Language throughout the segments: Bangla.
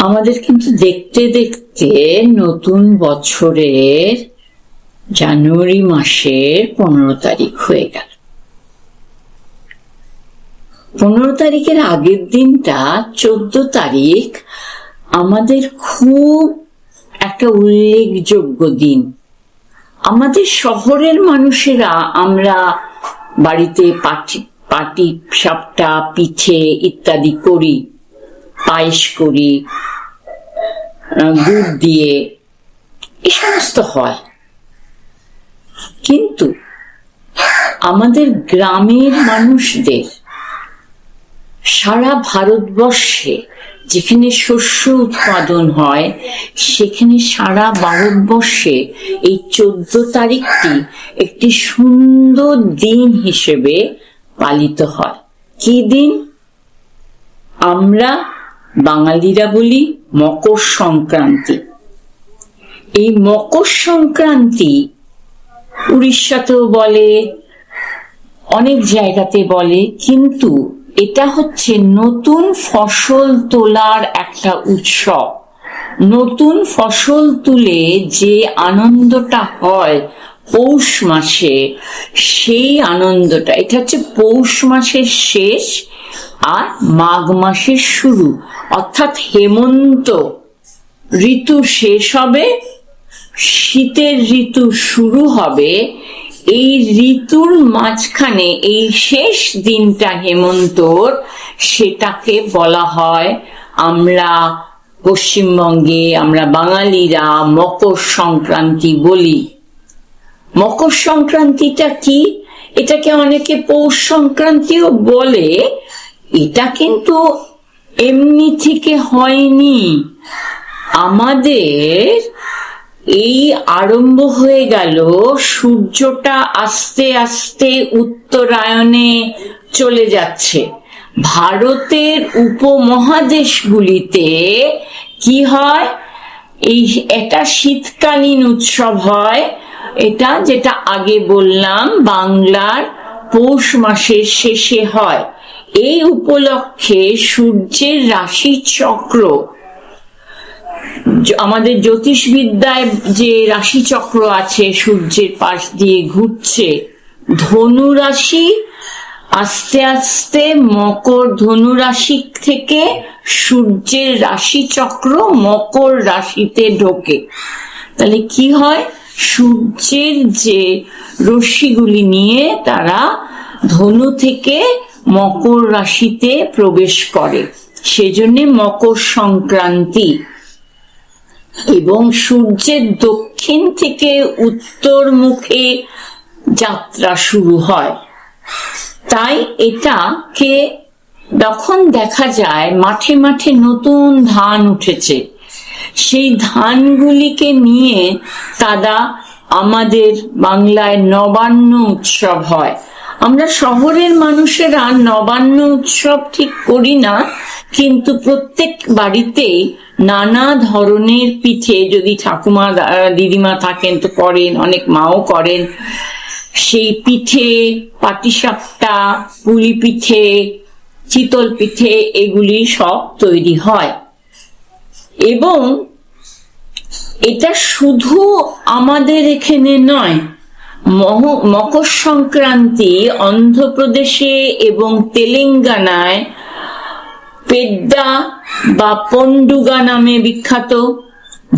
আমাদের কিন্তু দেখতে দেখতে নতুন বছরের জানুয়ারি মাসের 15 তারিখ হয়ে গেল। 15 তারিখের আগের দিনটা 14 তারিখ আমাদের খুব একটা উল্লেখযোগ্য দিন। আমাদের শহরের মানুষেরা আমরা বাড়িতে পাটি সাপটা পিঠে ইত্যাদি করি, পায়েস করি, গুড় দিয়ে এই সমস্ত হয়। কিন্তু আমাদের গ্রামের মানুষদের সারা ভারতবর্ষে যেখানে শস্য উৎপাদন হয় সেখানে সারা ভারতবর্ষে এই 14 তারিখটি একটি সুন্দর দিন হিসেবে পালিত হয়। কি দিন? আমরা বাঙালিরা বলি মকর সংক্রান্তি। এই মকর সংক্রান্তি উড়িষ্যাতেও বলে, অনেক জায়গাতে বলে, কিন্তু এটা হচ্ছে নতুন ফসল তোলার একটা উৎসব। নতুন ফসল তুলে যে আনন্দটা হয় পৌষ মাসে, সেই আনন্দটা, এটা হচ্ছে পৌষ মাসের শেষ আর মাঘ মাসের শুরু, অর্থাৎ হেমন্ত ঋতু শেষ হবে, শীতের ঋতু শুরু হবে। এই ঋতুর মাঝখানে এই শেষ দিনটা হেমন্তর, সেটাকে বলা হয়, আমরা পশ্চিমবঙ্গে আমরা বাঙালিরা মকর সংক্রান্তি বলি। মকর সংক্রান্তিটা কি? এটাকে অনেকে পৌষ সংক্রান্তিও বলে। এটা কিন্তু এমনি থেকে হয়নি। আমাদের এই আরম্ভ হয়ে গেল, সূর্যটা আস্তে আস্তে উত্তরায়ণে চলে যাচ্ছে। ভারতের উপমহাদেশগুলিতে কি হয়, এটা শীতকালীন উৎসব হয়। এটা যেটা আগে বললাম বাংলার পৌষ মাসের শেষে হয়। এই উপলক্ষে সূর্যের রাশি চক্র, আমাদের জ্যোতিষবিদ্যায় যে রাশি চক্র আছে সূর্যের পাশ দিয়ে ঘুরছে, ধনু রাশি আস্তে আস্তে মকর, ধনু রাশি থেকে সূর্যের রাশি চক্র মকর রাশিতে ঢোকে। তাহলে কি হয়, সূর্যের যে রশ্মিগুলি নিয়ে তারা ধনু থেকে মকর রাশিতে প্রবেশ করে, সেজন্য মকর সংক্রান্তি। এবং সূর্যের দক্ষিণ থেকে উত্তর মুখে যাত্রা শুরু হয়। তাই এটাকে যখন দেখা যায় মাঠে মাঠে নতুন ধান উঠেছে, সেই ধানগুলিকে নিয়ে তারা আমাদের বাংলায় নবান্ন উৎসব হয়। আমরা শহরের মানুষেরা নবান্ন উৎসব ঠিক করি না, কিন্তু প্রত্যেক বাড়িতেই নানা ধরনের পিঠে, যদি ঠাকুমা দিদিমা থাকেন তো করেন, অনেক মাও করেন। সেই পিঠে, পাটিসাপটা, পুলি পিঠে, চিতল পিঠে, এগুলি সব তৈরি হয়। এবং এটা শুধু আমাদের এখানে নয়, মকর সংক্রান্তি অন্ধ্রপ্রদেশে এবং তেলেঙ্গানায় পেড্ডা বা পন্ডুগা নামে বিখ্যাত,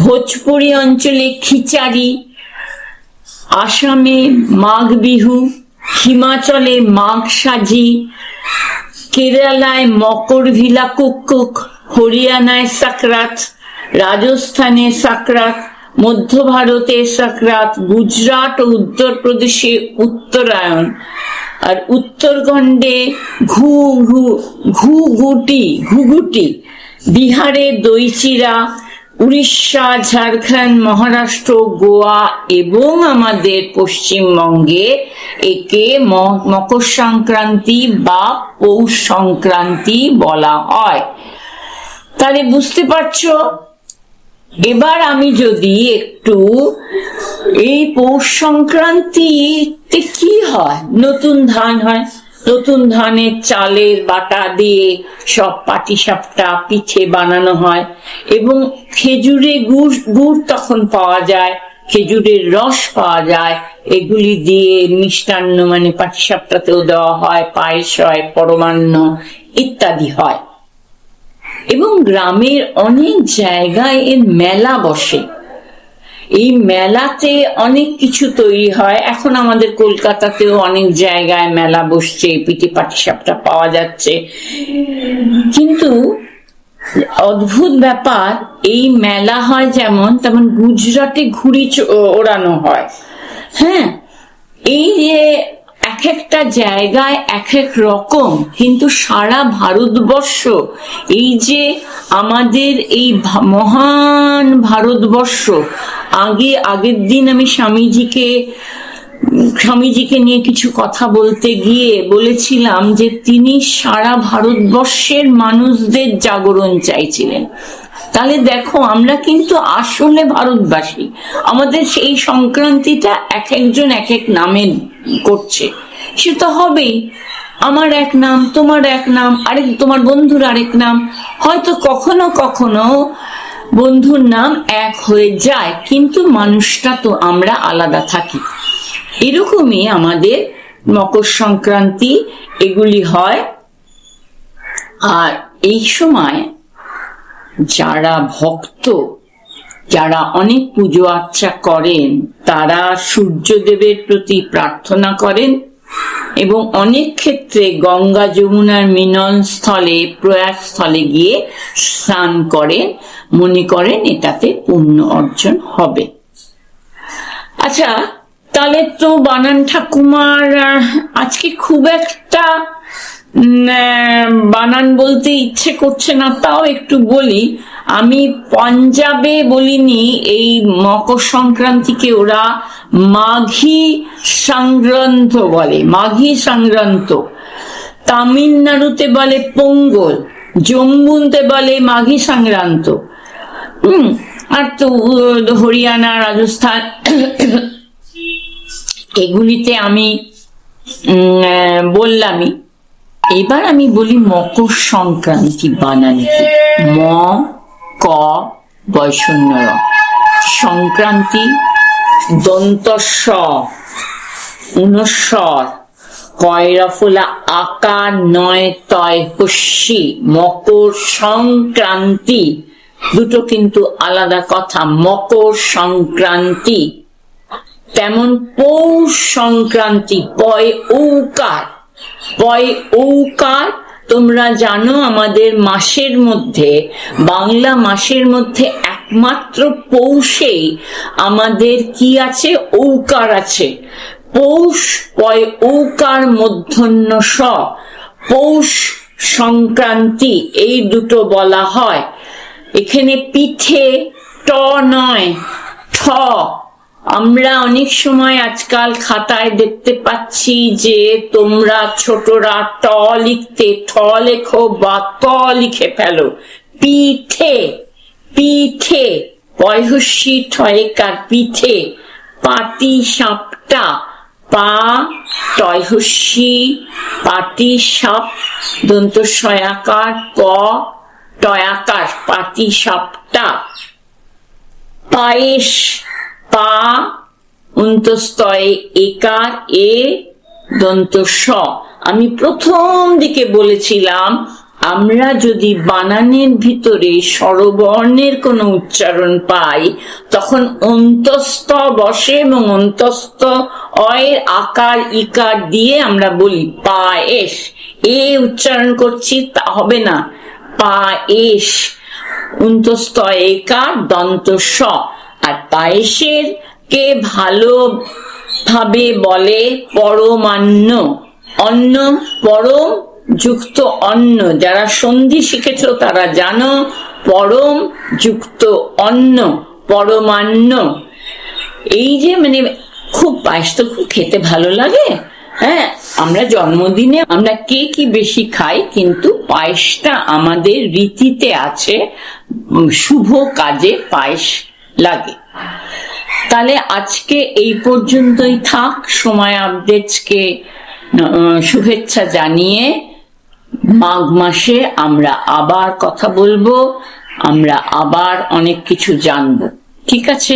ভোজপুরি অঞ্চলে খিচাড়ি, আসামে মাঘ বিহু, হিমাচলে মাঘ সাজি, কেরালায় মকর ভিলাকুক্কুক, হরিয়ানায় সাকরাত, রাজস্থানে সাকরাত, মধ্য ভারতে সাকরাত, গুজরাট ও উত্তরপ্রদেশে উত্তরায়ণ, আর উত্তরখণ্ডে ঘুঘুটি, বিহারে দইচিরা, উড়িষ্যা, ঝাড়খণ্ড, মহারাষ্ট্র, গোয়া এবং আমাদের পশ্চিমবঙ্গে একে মকর সংক্রান্তি বা পৌষ সংক্রান্তি বলা হয়। তাহলে বুঝতে পারছো? এবার আমি যদি একটু এই পৌষ সংক্রান্তিতে কি হয়, নতুন ধান হয়, নতুন ধানের চালের বাটা দিয়ে সব পাটিসাপটা পিঠে বানানো হয়, এবং খেজুরে গুড় তখন পাওয়া যায়, খেজুরের রস পাওয়া যায়, এগুলি দিয়ে মিষ্টান্ন মানে পাটিসাপটাতেও দেওয়া হয়, পায়েস হয়, পরমান্ন ইত্যাদি হয়। এবং গ্রামের অনেক জায়গায় এর মেলা বসে। এই মেলাতে অনেক কিছু তৈরি হয়। এখন আমাদের কলকাতাতেও অনেক জায়গায় মেলা বসছে, পিঠে পাটিসাপটা পাওয়া যাচ্ছে। কিন্তু অদ্ভুত ব্যাপার, এই মেলা হয় যেমন তেমন গুজরাটে ঘুড়ি ওড়ানো হয়। হ্যাঁ, এই যে এক একটা জায়গায় এক এক রকম, কিন্তু সারা ভারতবর্ষ, এই যে আমাদের এই মহান ভারতবর্ষ, আগের দিন আমি স্বামীজিকে নিয়ে কিছু কথা বলতে গিয়ে বলেছিলাম যে তিনি সারা ভারতবর্ষের মানুষদের জাগরণ চাইছিলেন। তাহলে দেখো, আমরা কিন্তু আসলে ভারতবাসী। আমাদের সেই সংক্রান্তিটা এক একজন এক এক নামে করছে, সে তো হবেই। আমার এক নাম, তোমার এক নাম, তোমার বন্ধুর আরেক নাম, হয়তো কখনো কখনো বন্ধুর নাম এক হয়ে যায়, কিন্তু মানুষটা তো আমরা আলাদা থাকি। এরকমই আমাদের মকর সংক্রান্তি এগুলি হয়। আর এই সময় যারা ভক্ত, যারা অনেক পুজো আর্চা করেন, তারা সূর্যদেবের প্রতি প্রার্থনা করেন, এবং অনেক ক্ষেত্রে গঙ্গা যমুনার মিলন স্থলে, প্রয়াগ স্থলে গিয়ে স্নান করেন, মনে করেন এটাতে পুণ্য অর্জন হবে। আচ্ছা, তাহলে তো বানান ঠাকুমার আজকে খুব একটা বানান বলতে ইচ্ছে করছে না, তাও একটু বলি। আমি পাঞ্জাবে বলিনি, এই মকর সংক্রান্তিকে ওরা মাঘী সংক্রান্ত বলে, মাঘী সংক্রান্ত। তামিলনাড়ুতে বলে পোঙ্গল, জম্মুতে বলে মাঘী সংক্রান্ত। আর তো হরিয়ানা, রাজস্থান এগুলিতে আমি বললামই। এবার আমি বলি মকর সংক্রান্তি বানান কি। ম ক বয়শূন্য র, সংক্রান্তি দন্ত স, উনস্বর, কয়রা ফোলা আকার, নয় তয় হস্যি। মকর সংক্রান্তি দুটো কিন্তু আলাদা কথা। মকর সংক্রান্তি, তেমন পৌষ সংক্রান্তি, পয় ঔকার, পয় ঔকার। তোমরা জানো আমাদের মাসের মধ্যে, বাংলা মাসের মধ্যে একমাত্র পৌষেই আমাদের কি আছে, ঔকার আছে। পৌষ, পয় ঔকার, মূর্ধন্য স, পৌষ সংক্রান্তি, এই দুটো বলা হয়। এখানে পিঠে ট নয়, ঠ। আমরা অনেক সময় আজকাল খাতায় দেখতে পাচ্ছি যে তোমরা ছোটরা ট লিখতে ঠ লেখো বা ত লিখে ফেলো। পিঠে, পিঠে, পয়হস্যি ঠয়কার, পিঠে। পাটি সাপটা, পা টয়হস্যি, পাটি সাপ, দন্ত সয়াকার, প টয়াকার, পাটি সাপটা। পায়েস, পা অন্তস্তয়ে একার, এ দন্ত স। আমি প্রথম দিকে বলেছিলাম, আমরা যদি বানানের ভিতরে স্বরবর্ণের কোনো উচ্চারণ পাই, তখন অন্তস্থ বসে, এবং অন্তস্থ অয়ের আকার ইকার দিয়ে আমরা বলি পায়েস। এ উচ্চারণ করছি তা হবে না, পায়েস, অন্তস্থ একার, দন্ত স। আর পায়েসের কে ভালো ভাবে বলে পরমান্ন, অন্ন, পরম যুক্ত অন্ন। যারা সন্ধি শিখেছ তারা জানো, পরম যুক্ত অন্ন, পরমান্ন। এই যে মানে খুব পায়েস তো খুব খেতে ভালো লাগে। হ্যাঁ, আমরা জন্মদিনে আমরা কে কি বেশি খাই, কিন্তু পায়েসটা আমাদের রীতিতে আছে, শুভ কাজে পায়েস লাগে। তাহলে আজকে এই পর্যন্তই থাক। সময় আপডেটসকে শুভেচ্ছা জানিয়ে মাঘ মাসে আমরা আবার কথা বলবো, আমরা আবার অনেক কিছু জানবো। ঠিক আছে?